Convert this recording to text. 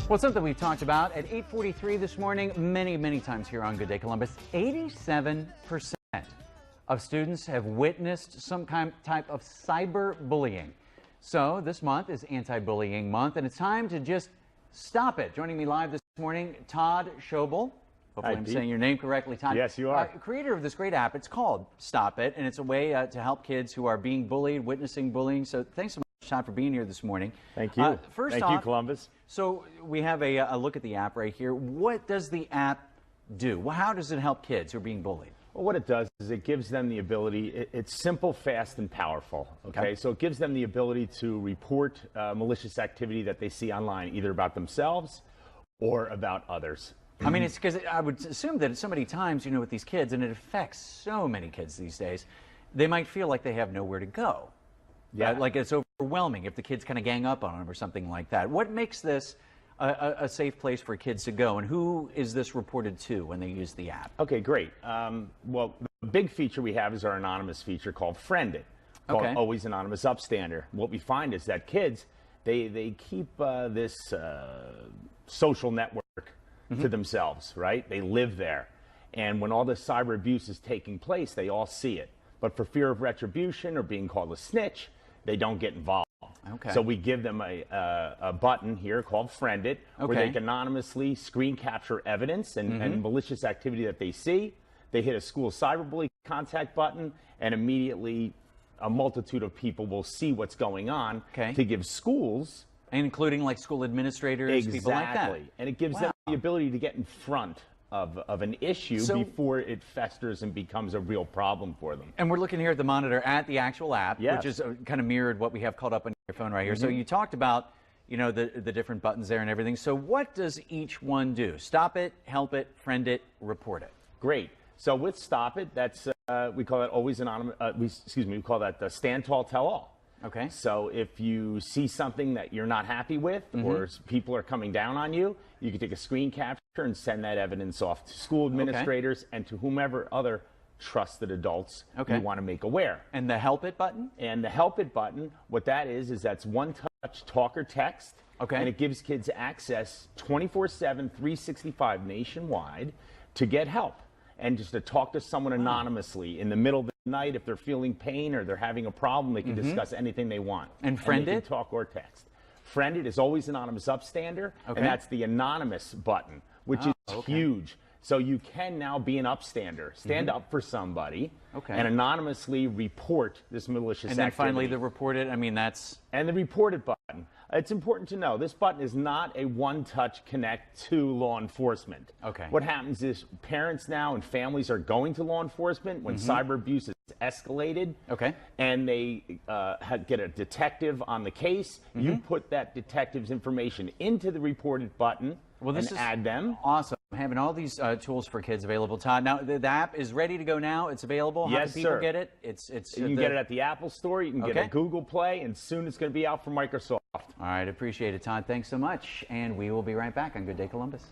Well, something we've talked about at 8:43 this morning, many times here on Good Day Columbus. 87% of students have witnessed some type of cyberbullying. So this month is Anti-Bullying Month, and it's time to just stop it. Joining me live this morning, Todd Schobel. Hopefully I'm saying your name correctly, Todd. Yes, you are. Creator of this great app. It's called Stop It, and it's a way to help kids who are being bullied, witnessing bullying. So thanks so much, Todd, for being here this morning. Thank you. First Thank off, you, Columbus. So we have a look at the app right here. What does the app do? Well, how does it help kids who are being bullied? Well, what it does is it gives them the ability, it's simple, fast, and powerful, okay? So it gives them the ability to report malicious activity that they see online, either about themselves or about others. I mean, it's because I would assume that so many times, with these kids, and it affects so many kids these days, they might feel like they have nowhere to go. Yeah. Like it's overwhelming if the kids kind of gang up on them or something like that. What makes this a safe place for kids to go, and who is this reported to when they use the app? Okay, great. Well, the big feature we have is our anonymous feature called Friend It, called Always Anonymous Upstander. What we find is that kids, they keep this social network to themselves, right? They live there. And when all this cyber abuse is taking place, they all see it. But for fear of retribution or being called a snitch, they don't get involved. Okay. So we give them a button here called Friend It, where they can anonymously screen capture evidence and malicious activity that they see. They hit a school cyberbully contact button, and immediately a multitude of people will see what's going on to give schools, including like school administrators, people like that. And it gives them the ability to get in front of an issue before it festers and becomes a real problem for them. And we're looking here at the monitor at the actual app, which is kind of mirrored what we have called up on your phone right here. So you talked about, the different buttons there and everything. So what does each one do? Stop it, help it, friend it, report it. Great. So with Stop It, that's we call that Always Anonymous. We call that Stand Tall, Tell All. Okay. So if you see something that you're not happy with, or people are coming down on you, you can take a screen capture and send that evidence off to school administrators and to whomever other trusted adults you want to make aware. And the Help It button? And the Help It button, what that is that's one-touch talk or text. And it gives kids access 24/7, 365 nationwide to get help and just to talk to someone anonymously in the middle of the night. If they're feeling pain or they're having a problem, they can discuss anything they want. And Friend It? It? Talk or text. Friend It is Always Anonymous Upstander, and that's the anonymous button, which is huge. So you can now be an upstander, stand up for somebody, and anonymously report this malicious activity. And then finally the Report It, that's... And the Report It button. It's important to know this button is not a one-touch connect to law enforcement. What happens is parents now and families are going to law enforcement when cyber abuse is escalated, and they get a detective on the case. You put that detective's information into the Report It button and add them. Awesome. Having all these tools for kids available, Todd. Now, the app is ready to go now. It's available. How can people get it? You can get it at the Apple Store. You can get it at Google Play, and soon it's going to be out for Microsoft. All right. Appreciate it, Todd. Thanks so much. And we will be right back on Good Day Columbus.